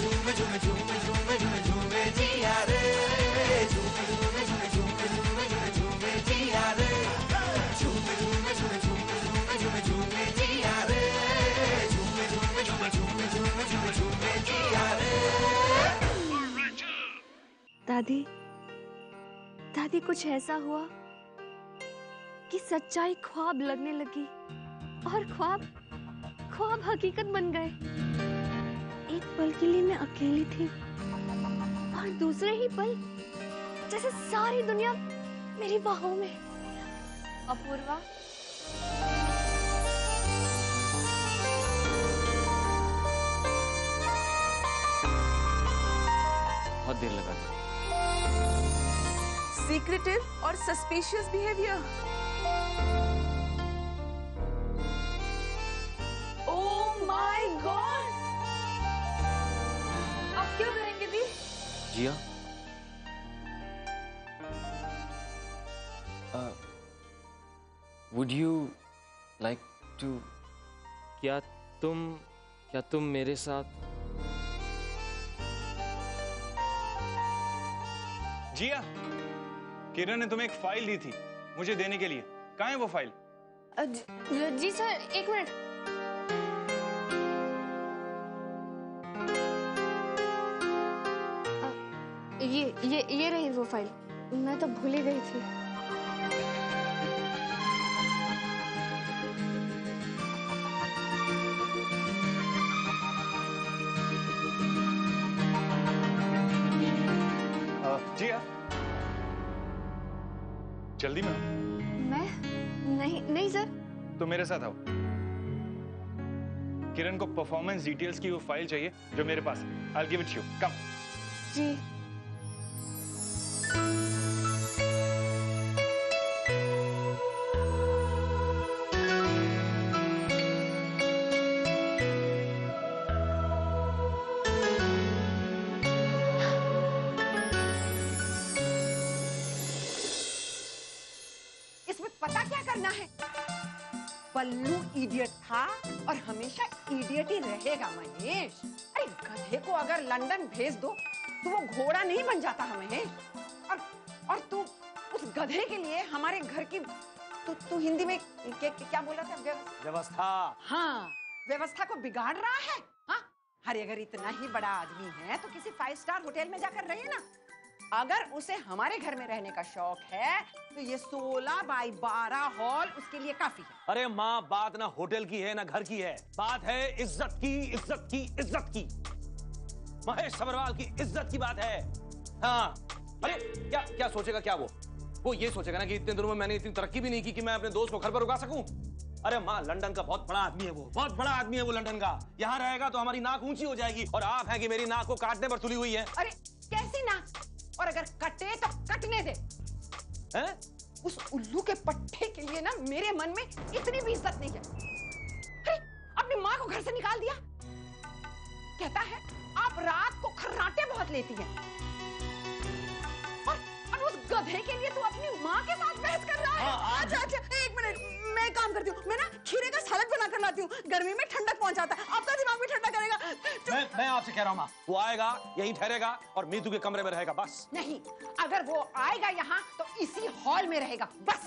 झूमे झूमे झूमे झूमे झूमे झूमे जिया रे, झूमे झूमे झूमे झूमे झूमे झूमे झूमे जिया रे, झूमे झूमे झूमे झूमे झूमे झूमे झूमे जिया रे, झूमे झूमे झूमे झूमे झूमे झूमे झूमे जिया रे। दादी, दादी कुछ ऐसा हुआ कि सच्चाई ख्वाब लगने लगी और ख्वाब ख्वाब हकीकत बन गए। एक पल के लिए मैं अकेली थी और दूसरे ही पल जैसे सारी दुनिया मेरी बाहों में। अपूर्वा, बहुत देर लगा था। सीक्रेटिव और suspicious behaviour. Oh my God! अब क्या करेंगे दी? जिया, would you like to, क्या तुम मेरे साथ? जिया, किरण ने तुम्हें एक फाइल दी थी मुझे देने के लिए। कहाँ है वो फाइल? जी सर, एक मिनट। ये रही वो फाइल। मैं तो भूल ही गई थी। जिया, जल्दी में। मैं नहीं सर। तो मेरे साथ आओ। किरण को परफॉर्मेंस डिटेल्स की वो फाइल चाहिए जो मेरे पास है। I'll give it to you. Come. जी। पता क्या करना है? पल्लू इडियट था और हमेशा इडियट ही रहेगा महेश। अरे गधे को अगर लंदन भेज दो तो वो घोड़ा नहीं बन जाता महेश। और तू उस गधे के लिए हमारे घर की तू हिंदी में क्या बोला था? व्यवस्था। हाँ, व्यवस्था को बिगाड़ रहा है। हाँ, अरे अगर इतना ही बड़ा आदमी है तो किसी 5 स्टार होटल में जाकर रहिए ना। अगर उसे हमारे घर में रहने का शौक है तो ये 16 बाई 12 हॉल उसके लिए काफी है। अरे माँ, बात ना होटल की है ना घर की है, बात है इज्जत की, इज्जत की, इज्जत की। महेश सबरवाल की इज्जत की बात है। हाँ, अरे क्या सोचेगा? क्या वो ये सोचेगा ना कि इतने दिनों में मैंने इतनी तरक्की भी नहीं की कि मैं अपने दोस्त को घर पर रुका सकूं। अरे माँ, लंदन का बहुत बड़ा आदमी है वो, बहुत बड़ा आदमी है वो लंदन का। यहाँ रहेगा तो हमारी नाक ऊंची हो जाएगी और आप हैं कि मेरी नाक को काटने पर तुली हुई है। अरे कैसी नाक? और अगर कटे तो कटने दे। हैं? उस उल्लू के पट्टे के लिए ना मेरे मन में इतनी भी इज्जत नहीं है। अरे अपनी माँ को घर से निकाल दिया। कहता है आप रात को खर्राटे बहुत लेती हैं। और उस गधे के लिए तू अपनी माँ के साथ बहस कर रहा है। अच्छा, एक मिनट, मैं एक काम करती हूँ। मैं ना खीरे का सलाद बनाकर लाती हूँ। गर्मी में ठंडक पहुंचाता है, आपका दिमाग भी ठंडा करेगा। मैं आपसे कह रहा हूँ माँ, वो आएगा यहीं ठहरेगा और मीतू के कमरे में रहेगा, बस। नहीं, अगर वो आएगा यहाँ तो इसी हॉल में रहेगा, बस।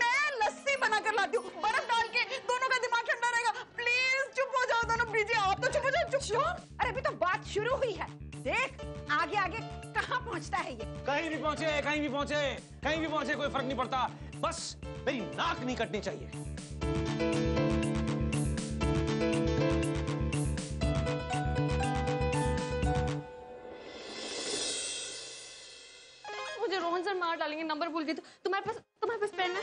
मैं लस्सी बनाकर लाती हूँ, बर्फ डाल के, दोनों का दिमाग ठंडा रहेगा। प्लीज चुप हो जाओ दोनों। प्लीज आप तो चुप हो जाओ। चुप। अरे अभी तो बात शुरू हुई है, देख आगे आगे कहाँ पहुँचता है ये। कहीं भी पहुंचे, कहीं भी पहुंचे, कहीं भी पहुंचे, कोई फर्क नहीं पड़ता, बस मेरी नाक नहीं कटनी चाहिए। मुझे रोहन सर मार डालेंगे। नंबर भूल गई। तो तुम्हारे पास पेन है?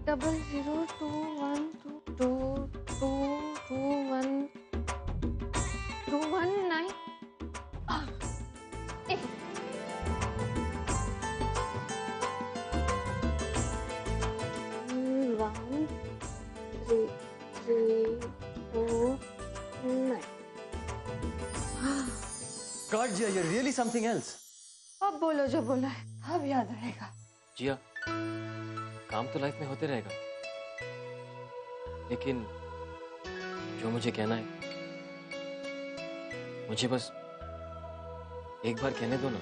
0021222121 God, Jia, you're really something else. अब बोलो जो बोला है, अब याद रहेगा। जिया, काम तो लाइफ में होते रहेगा, लेकिन जो मुझे कहना है मुझे बस एक बार कहने दो ना।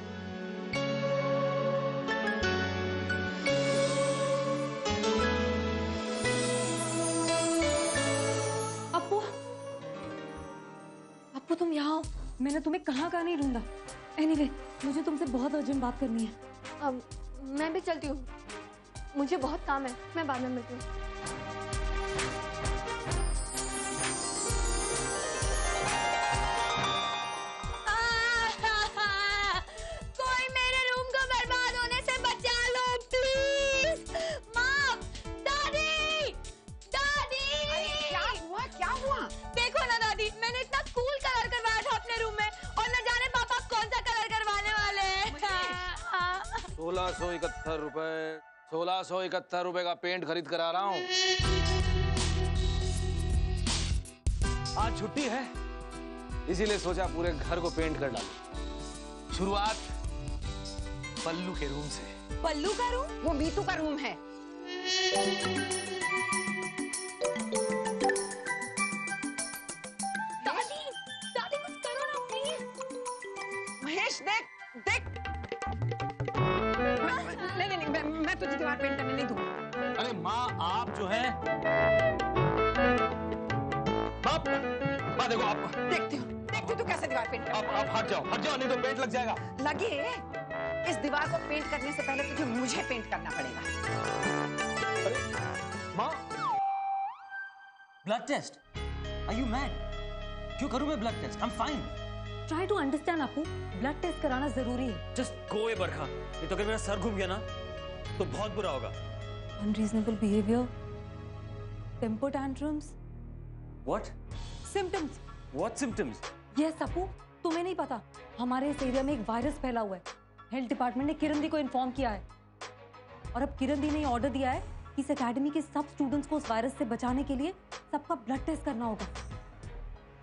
अप्पू, अप्पू तुम यहाँ आओ। मैंने तुम्हें कहाँ नहीं ढूंढा। एनीवे, मुझे तुमसे बहुत अर्जेंट बात करनी है। अब मैं भी चलती हूँ, मुझे बहुत काम है, मैं बाद में मिलती हूँ। कोई मेरे रूम को बर्बाद होने से बचा लो प्लीज। मॉम, दादी, दादी। क्या हुआ? देखो ना दादी, मैंने इतना कूल कलर करवाया था अपने रूम में और न जाने पापा कौन सा कलर करवाने वाले हैं। 1671 रुपए, 1671 रुपए का पेंट खरीद कर आ रहा हूँ। आज छुट्टी है, इसीलिए सोचा पूरे घर को पेंट कर डालूं। शुरुआत पल्लू के रूम से। पल्लू का रूम? वो मीतू का रूम है। दादी, दादी कुछ करो ना प्लीज। महेश देख देख। नहीं, मैं तुझे दीवार पेंट करने नहीं दूंगा। अरे माँ, आप जो है माँ देखो, आप देखती हूँ तू कैसे दीवार पेंट कर। आप हट जाओ नहीं तो पेंट लग जाएगा। लगे, इस दीवार को पेंट करने से पहले तुझे मुझे पेंट करना पड़ेगा। अरे माँ, blood test? Are you mad? क्यों करूं मैं blood test? I am fine. Try to understand Appu, blood test कराना जरूरी है। जस्ट गो अवे बरखा, नहीं तो अगर मेरा सर घूम गया ना तो बहुत बुरा होगा। Unreasonable behaviour, temper tantrums. What? Symptoms. What symptoms? Yes Appu, तुम्हें नहीं पता, हमारे इस एरिया में एक वायरस फैला हुआ है। हेल्थ डिपार्टमेंट ने किरण दी को इन्फॉर्म किया है और अब किरण दी ने ऑर्डर दिया है कि इस एकेडमी के सब स्टूडेंट्स को उस वायरस से बचाने के लिए सबका ब्लड टेस्ट करना होगा।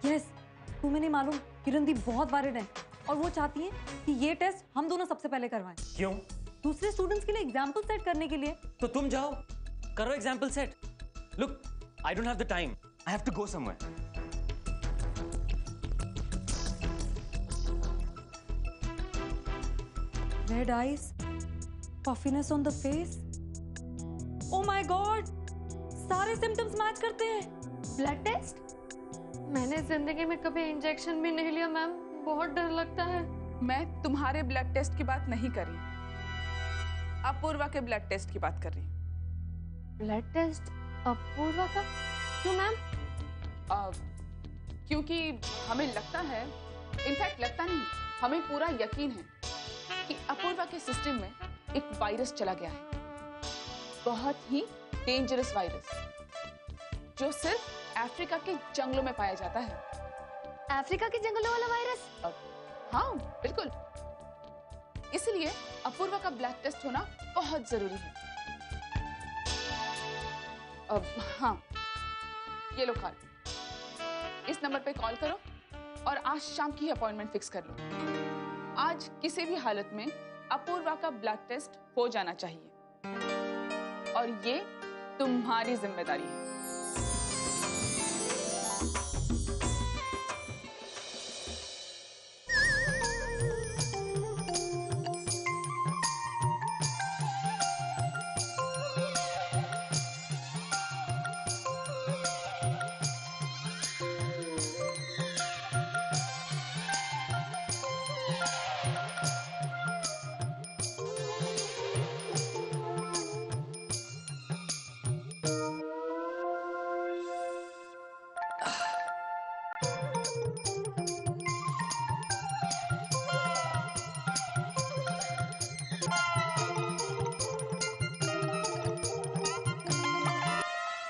यस, तुम्हें नहीं मालूम, किरण दी बहुत वरीड है और वो चाहती है कि ये टेस्ट हम दोनों सबसे पहले करवाएं। क्यों? दूसरे स्टूडेंट्स के लिए एग्जाम्पल सेट करने के लिए। तो तुम जाओ, करो example set. Look, I don't have the time, I have to go somewhere. Red eyes, puffiness on the face. Oh my God! सारे सिम्टम्स मैच करते हैं। Blood test? मैंने जिंदगी में कभी इंजेक्शन भी नहीं लिया मैम, बहुत डर लगता है। मैं तुम्हारे ब्लड टेस्ट की बात नहीं कर रही, अपूर्वा के ब्लड टेस्ट की बात कर रही। ब्लड टेस्ट अपूर्वा का? क्यों मैम? क्योंकि हमें लगता है, इनफैक्ट लगता नहीं, हमें पूरा यकीन है कि अपूर्वा के सिस्टम में एक वायरस चला गया है, बहुत ही डेंजरस वायरस, जो सिर्फ अफ्रीका के जंगलों में पाया जाता है। अफ्रीका के जंगलों वाला वायरस? हाँ बिल्कुल, इसलिए अपूर्वा का ब्लड टेस्ट होना बहुत जरूरी है। हाँ, ये लो कार्ड, इस नंबर पे कॉल करो और आज शाम की अपॉइंटमेंट फिक्स कर लो। आज किसी भी हालत में अपूर्वा का ब्लड टेस्ट हो जाना चाहिए और ये तुम्हारी जिम्मेदारी है।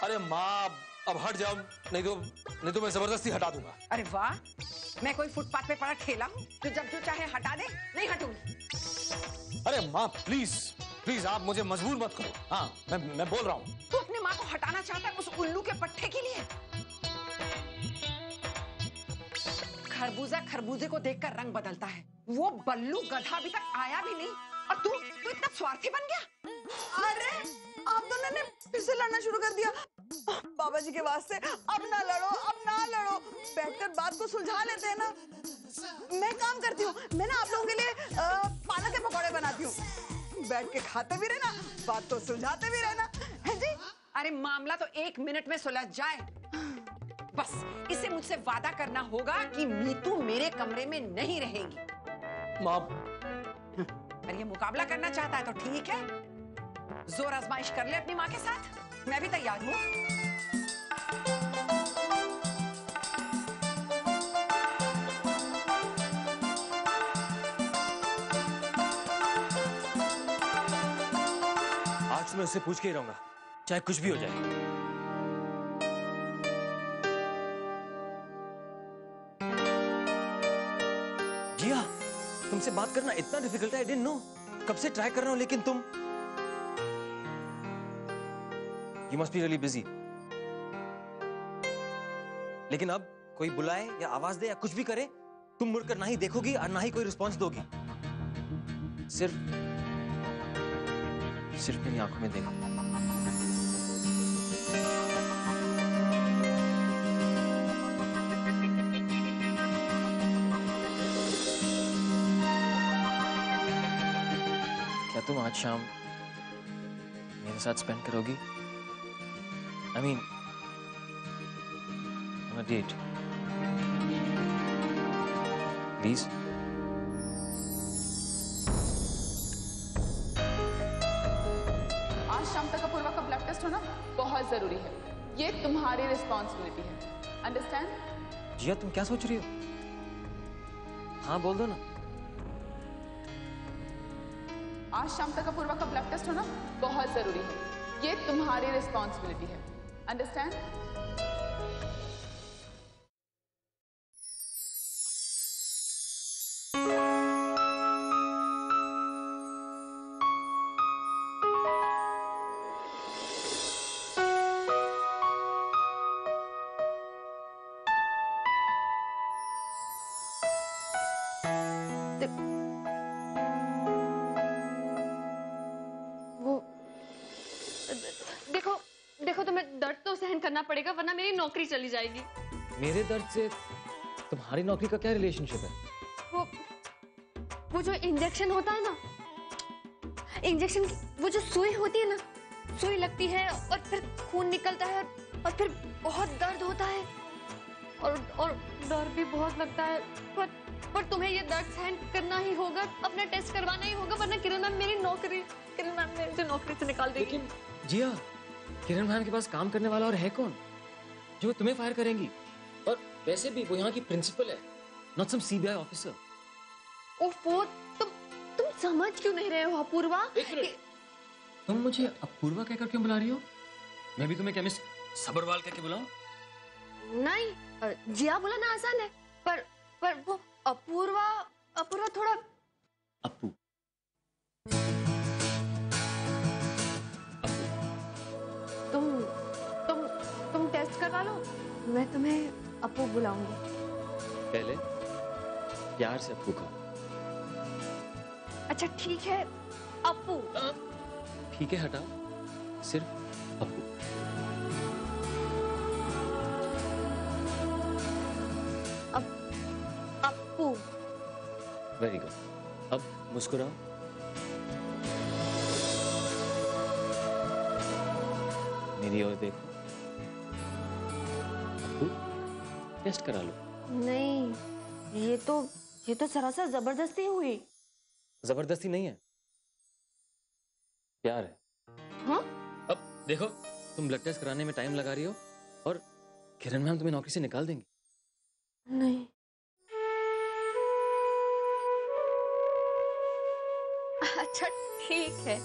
अरे माँ, अब हट जाओ, नहीं तो मैं जबरदस्ती हटा दूंगा। अरे वाह, मैं कोई फुटपाथ पे पड़ा ठेला हूँ जो जब जो चाहे हटा दे? नहीं हटूंगी। अरे माँ प्लीज आप मुझे मजबूर मत करो। हाँ, मैं बोल रहा हूँ। तू अपनी माँ को हटाना चाहता है उस उल्लू के पट्टे के लिए? खरबूजा खरबूजे को देखकर रंग बदलता है। वो बल्लू गधा अभी तक आया भी नहीं और तू इतना स्वार्थी बन गया। अरे आप दोनों ने फिर से लड़ना शुरू कर दिया। बाबा जी के वास्ते अब ना लड़ो, अब ना लड़ो, बैठकर बात को सुलझा लेते हैं ना। मैं काम करती हूँ, मैं ना आप लोगों के लिए पालक के पकौड़े बनाती हूँ। बैठ के खाते भी रहना, बात तो सुलझाते भी रहना, है जी? अरे मामला तो 1 मिनट में सुलझ जाए। बस इसे मुझसे वादा करना होगा कि मीतू मेरे कमरे में नहीं रहेगी। माँ, अरे ये मुकाबला करना चाहता है तो ठीक है, जोर आजमाइश कर ले अपनी माँ के साथ, मैं भी तैयार हूँ। आज मैं उससे पूछ के ही रहूंगा, चाहे कुछ भी हो जाए। जिया, तुमसे बात करना इतना डिफिकल्ट है, आई डिडंट नो। कब से ट्राई कर रहा हूं, लेकिन तुम you must be really busy. लेकिन अब कोई बुलाए या आवाज दे या कुछ भी करे, तुम मुड़कर ना ही देखोगी और ना ही कोई रिस्पॉन्स दोगी। सिर्फ मेरी आंखों में देखो। क्या तुम आज शाम मेरे साथ स्पेंड करोगी? I mean, on a date. Please? आज शाम तक अपूर्वा का ब्लड टेस्ट होना बहुत जरूरी है। ये तुम्हारी रिस्पॉन्सिबिलिटी है, अंडरस्टैंड? जिया, तुम क्या सोच रही हो? हाँ, बोल दो ना। आज शाम तक अपूर्वा का ब्लड टेस्ट होना बहुत जरूरी है। ये तुम्हारी रिस्पॉन्सिबिलिटी है, अंडरस्टैंड? देखो तुम्हें दर्द तो सहन करना पड़ेगा, वरना मेरी नौकरी चली जाएगी। मेरे दर्द से तुम्हारी नौकरी का क्या रिलेशनशिप है? वो जो इंजेक्शन होता है ना, इंजेक्शन वो जो सुई होती है ना, सुई लगती है और फिर खून निकलता है और फिर बहुत दर्द होता है और डर भी बहुत लगता है। पर तुम्हें ये दर्द सहन करना ही होगा, अपना टेस्ट करवाना ही होगा, वरना किरण मैम मेरी नौकरी मुझे नौकरी से निकाल देगी। लेकिन जिया, किरण मैम के पास काम करने वाला और है कौन जो तुम्हें फायर करेंगी? और वैसे भी वो यहाँ की प्रिंसिपल है, नॉट सम सीबीआई ऑफिसर। ओफो, तुम समझ क्यों नहीं रहे हो अपूर्वा? तुम मुझे अपूर्वा कहकर क्यों बुला रही हो? मैं भी तुम्हें क्या मिस सबरवाल कहकर बुलाऊं? नहीं, जिया बुलाना आसान है, पर वो अपूर्वा थोड़ा अप्पू। तुम टेस्ट करवा लो, मैं तुम्हें अप्पू बुलाऊंगी। पहले प्यार से अप्पू का। अच्छा ठीक है, अप्पू। ठीक है, हटाओ, सिर्फ अप्पू। अप्पू। Very good. अब मुस्कुराओ। मेरी ओर देखो। अप्पू, टेस्ट करा लो। नहीं, ये तो सरासर जबरदस्ती हुई। जबरदस्ती नहीं है, प्यार है। हाँ? अब देखो, तुम ब्लड टेस्ट कराने में टाइम लगा रही हो और किरण मैम तुम्हें नौकरी से निकाल देंगी। नहीं। अच्छा ठीक है।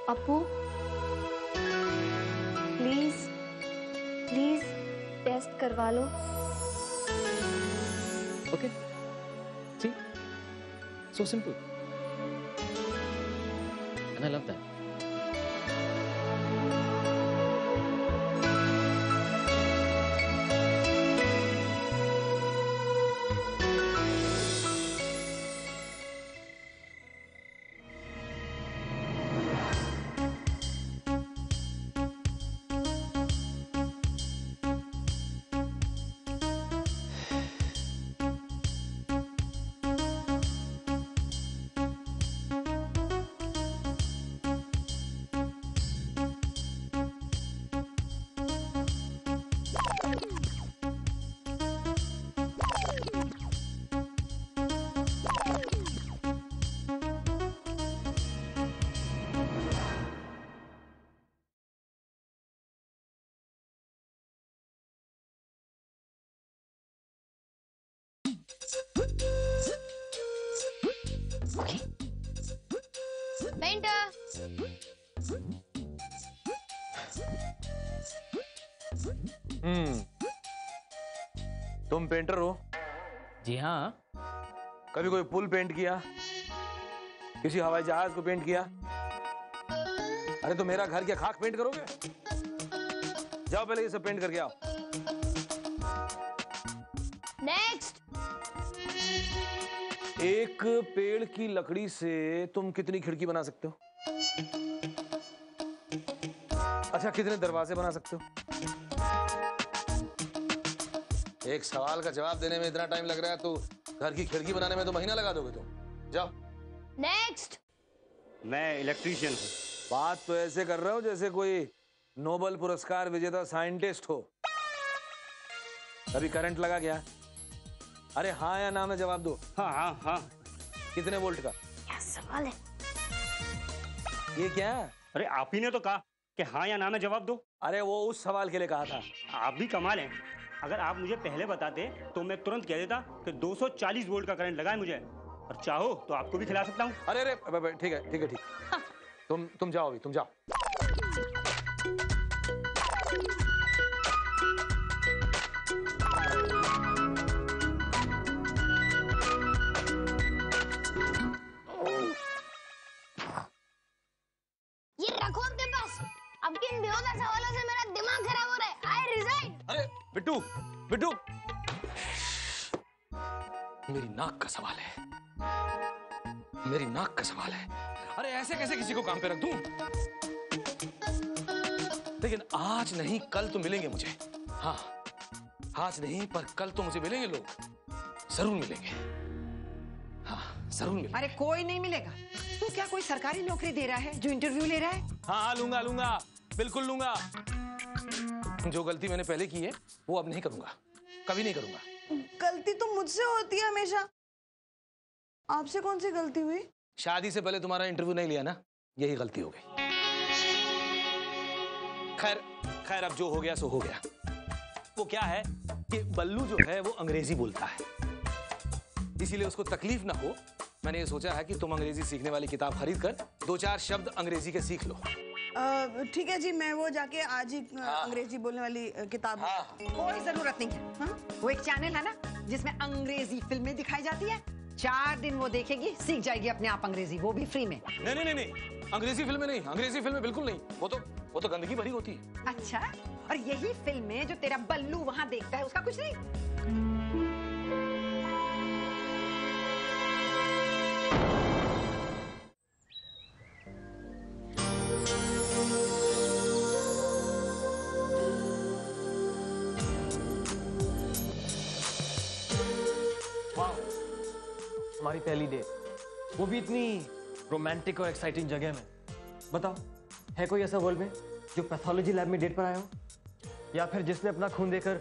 अप्पू, प्लीज टेस्ट करवा लो। Okay, see, so simple, and I love that. Painter. तुम पेंटर हो? जी हाँ। कभी कोई पुल पेंट किया? किसी हवाई जहाज को पेंट किया? अरे तो मेरा घर क्या खाक पेंट करोगे? जाओ पहले ये सब पेंट करके आओ। नेक्स्ट। एक पेड़ की लकड़ी से तुम कितनी खिड़की बना सकते हो? अच्छा, कितने दरवाजे बना सकते हो? एक सवाल का जवाब देने में इतना टाइम लग रहा है तो घर की खिड़की बनाने में तो महीना लगा दोगे तुम। जाओ। नेक्स्ट। मैं इलेक्ट्रीशियन हूँ। बात तो ऐसे कर रहे हो जैसे कोई नोबेल पुरस्कार विजेता साइंटिस्ट हो। कभी करंट लगा क्या? अरे हाँ या ना में जवाब दो। हाँ हाँ हाँ। कितने वोल्ट का? क्या सवाल है? ये क्या? अरे आप ही ने तो कहा कि हाँ या ना में जवाब दो। अरे वो उस सवाल के लिए कहा था। आप भी कमाल हैं। अगर आप मुझे पहले बताते तो मैं तुरंत कह देता कि 240 वोल्ट का करंट लगा है मुझे, और चाहो तो आपको भी खिला सकता हूँ। अरे अरे ठीक है ठीक है ठीक। तुम जाओ अभी, तुम जाओ। ये रखो अपने पास। अब किन बेहुदा सवालों से मेरा दिमाग खराब हो रहा है। I resign. अरे बिट्टू बिट्टू, मेरी नाक का सवाल है, मेरी नाक का सवाल है। अरे ऐसे कैसे किसी को काम पे रख दूं? लेकिन आज नहीं कल तो मिलेंगे मुझे। हाँ, आज नहीं पर कल तो मुझे मिलेंगे लोग, जरूर मिलेंगे। हाँ जरूर मिलेंगे। अरे कोई नहीं मिलेगा। तू क्या कोई सरकारी नौकरी दे रहा है जो इंटरव्यू ले रहा है? हाँ लूंगा लूंगा, बिल्कुल लूंगा। जो गलती मैंने पहले की है वो अब नहीं करूंगा, कभी नहीं करूंगा। गलती तो मुझसे होती है हमेशा। आपसे कौन सी गलती हुई? शादी से पहले तुम्हारा इंटरव्यू नहीं लिया ना, यही गलती हो गई। खैर खैर, अब जो हो गया सो हो गया। वो क्या है कि बल्लू जो है वो अंग्रेजी बोलता है, इसीलिए उसको तकलीफ ना हो, मैंने ये सोचा है कि तुम अंग्रेजी सीखने वाली किताब खरीद कर 2-4 शब्द अंग्रेजी के सीख लो। ठीक है जी, मैं वो जाके आज ही अंग्रेजी बोलने वाली किताब। कोई जरूरत नहीं है। हाँ? वो एक चैनल है ना जिसमें अंग्रेजी फिल्में दिखाई जाती है, 4 दिन वो देखेगी, सीख जाएगी अपने आप अंग्रेजी, वो भी फ्री में। नहीं नहीं नहीं, अंग्रेजी फिल्में नहीं, अंग्रेजी फिल्में बिल्कुल नहीं। वो तो गंदगी भरी होती है। अच्छा, और यही फिल्में जो तेरा बल्लू वहाँ देखता है उसका कुछ नहीं? हमारी पहली डेट, वो भी इतनी रोमांटिक और एक्साइटिंग जगह में। बताओ, है कोई ऐसा वर्ल्ड में जो पैथोलॉजी लैब में डेट पर आया हो, या फिर जिसने अपना खून देकर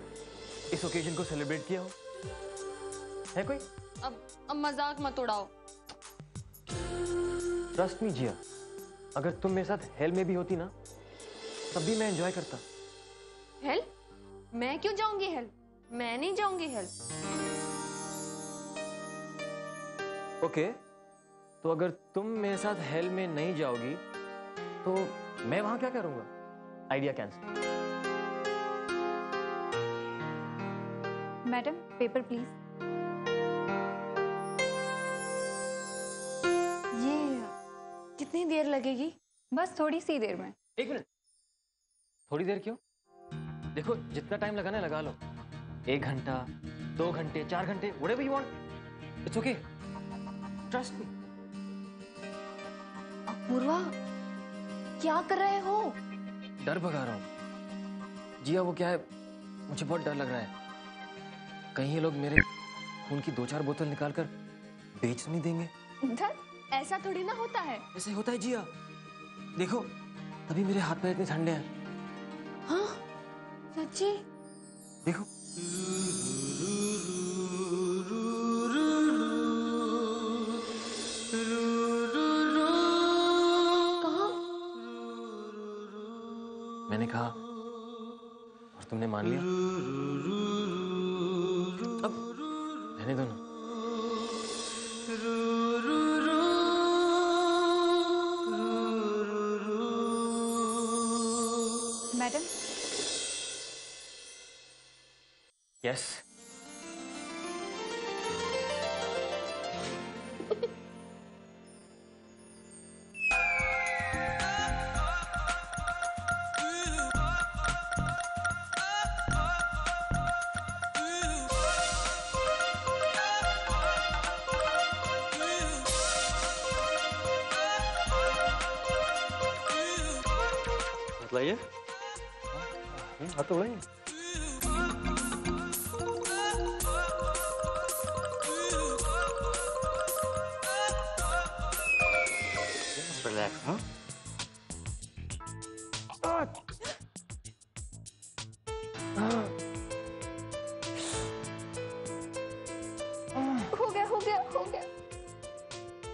इस ओकेजन को सेलिब्रेट किया हो? है कोई? अब मजाक मत उड़ाओ। ट्रस्ट मी जिया, अगर तुम मेरे साथ हेल में भी होती ना, तब भी मैं एंजॉय करता। हेल? मैं क्यों जाऊंगी हेल? मैं नहीं जाऊंगी हेल। ओके, तो अगर तुम मेरे साथ हेल में नहीं जाओगी तो मैं वहां क्या करूंगा? Idea cancel. Madam, paper please. ये कितनी देर लगेगी? बस थोड़ी सी देर में। 1 मिनट। थोड़ी देर क्यों? देखो, जितना टाइम लगाना है लगा लो। 1 घंटा, 2 घंटे, 4 घंटे, whatever you want. It's okay. Trust me. Apoorva, क्या कर रहे हो? डर भगा रहा हूँ। जिया, वो क्या है, मुझे बहुत डर लग रहा है। कहीं ये लोग मेरे खून की 2-4 बोतल निकाल कर बेच नहीं देंगे। धत, ऐसा थोड़ी ना होता है। ऐसे होता है जिया। देखो, तभी मेरे हाथ पैर इतने ठंडे हैं। हाँ, सच्ची? देखो। कहाँ? मैंने कहा और तुमने मान लिया। अब रहने दो ना। Madam, yes. बताइए। हाँ तो वही। रिलैक्स। हाँ हो गया हो गया हो गया।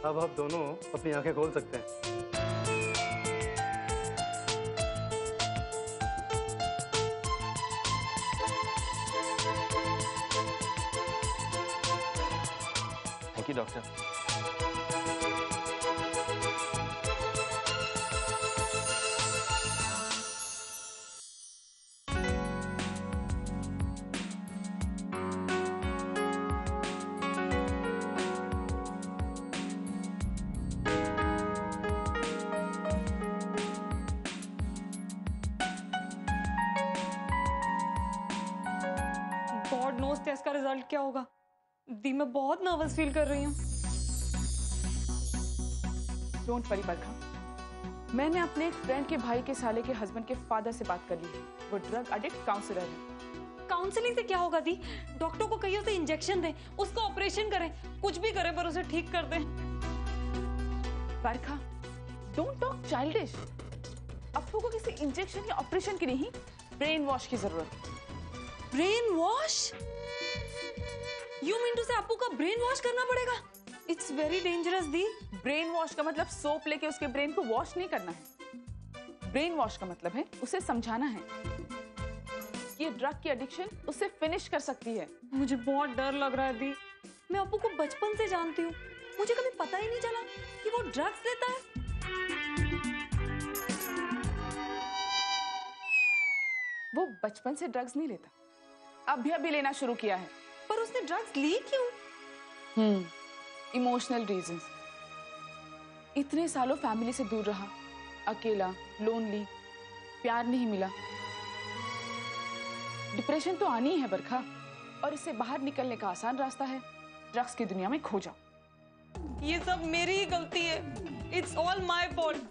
अब आप दोनों अपनी आंखें खोल सकते हैं। Thank you doctor. God knows test का रिजल्ट क्या होगा। दी मैं बहुत नर्वस फील कर रही हूँ। डोंट वरी बरखा, मैंने अपने एक फ्रेंड के भाई के साले के हस्बैंड के फादर से बात कर ली है। वो ड्रग एडिक्ट काउंसलर है। काउंसलिंग से क्या होगा दी? डॉक्टर को कहिए उसे इंजेक्शन दें, उसका ऑपरेशन करें, कुछ भी करें पर उसे ठीक कर दें। बरखा, डोंट टॉक चाइल्डिश। अप्पू को किसी इंजेक्शन या ऑपरेशन की नहीं, ब्रेन वॉश की जरूरत। Brain wash? You mean to say Appu का ब्रेन वॉश करना पड़ेगा? इट्स वेरी डेंजरस दी। ब्रेन वॉश का मतलब सोप लेके उसके ब्रेन को वॉश नहीं करना है। ब्रेन वॉश का मतलब है उसे समझाना है कि ये ड्रग की एडिक्शन उसे फिनिश कर सकती है। मुझे बहुत डर लग रहा है दी। मैं अप्पू को बचपन से जानती हूँ, मुझे कभी पता ही नहीं चला कि वो ड्रग्स लेता है। वो बचपन से ड्रग्स नहीं लेता, अभी लेना शुरू किया है। पर उसने ड्रग्स ली क्यों? Emotional reasons. इतने सालों फैमिली से दूर रहा, अकेला, लोनली, प्यार नहीं मिला। डिप्रेशन तो आनी है बरखा, और इससे बाहर निकलने का आसान रास्ता है ड्रग्स की दुनिया में खो जाओ। ये सब मेरी ही गलती है। It's all my fault.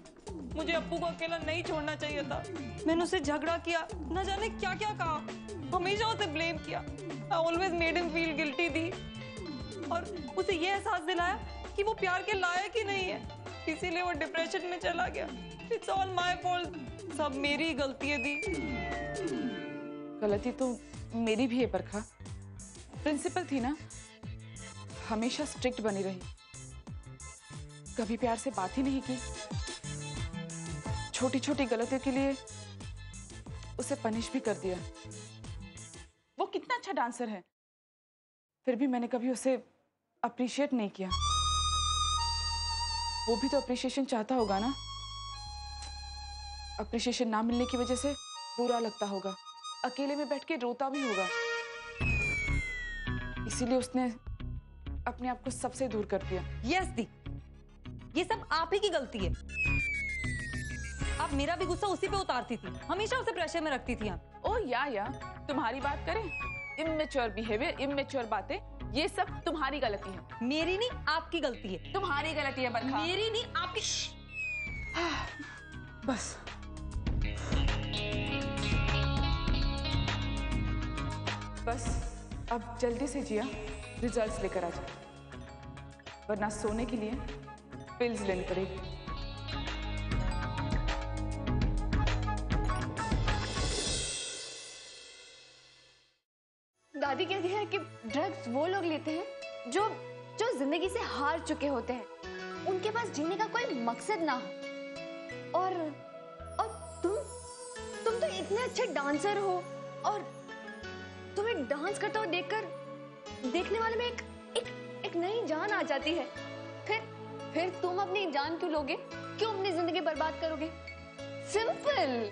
मुझे अप्पू को अकेला नहीं छोड़ना चाहिए था। मैंने उससे झगड़ा किया, न जाने क्या क्या कहा, हमेशा उसे ब्लेम किया। I always made him feel guilty थी, और उसे ये एहसास दिलाया कि वो प्यार के लायक ही नहीं है, इसीलिए वो डिप्रेशन में चला गया। It's all my fault। सब मेरी गलती है दी। गलती तो मेरी भी है बरखा। प्रिंसिपल थी ना, हमेशा स्ट्रिक्ट बनी रही, कभी प्यार से बात ही नहीं की। छोटी छोटी गलतियों के लिए उसे पनिश भी कर दिया। वो कितना अच्छा डांसर है, फिर भी मैंने कभी उसे अप्रिशिएट नहीं किया। वो भी तो अप्रिशिएशन चाहता होगा ना। अप्रिशिएशन ना मिलने की वजह से बुरा लगता होगा, अकेले में बैठ के रोता भी होगा। इसीलिए उसने अपने आप को सबसे दूर कर दिया। यस दी, ये सब आप ही की गलती है। आप मेरा भी गुस्सा उसी पे उतारती थी, हमेशा उसे प्रेशर में रखती थी आप। ओ या तुम्हारी बात करें, इमेच्योर बिहेवियर, इमेच्योर बातें, ये सब तुम्हारी गलती है। मेरी नहीं, आपकी गलती है। तुम्हारी गलती है बरखा। मेरी नहीं, आपकी। बस अब जल्दी से जिया रिजल्ट्स लेकर आ जा, वरना सोने के लिए पिल्स लेनी पड़ेगी। दादी कहती है कि ड्रग्स वो लोग लेते हैं जो जो जिंदगी से हार चुके होते हैं, उनके पास जीने का कोई मकसद ना हो। और तुम तो इतने अच्छे डांसर हो, और तुम्हें डांस करते हुए देखकर देखने वाले में एक एक एक नई जान आ जाती है। फिर तुम अपनी जान क्यों लोगे? क्यों अपनी जिंदगी बर्बाद करोगे? सिंपल।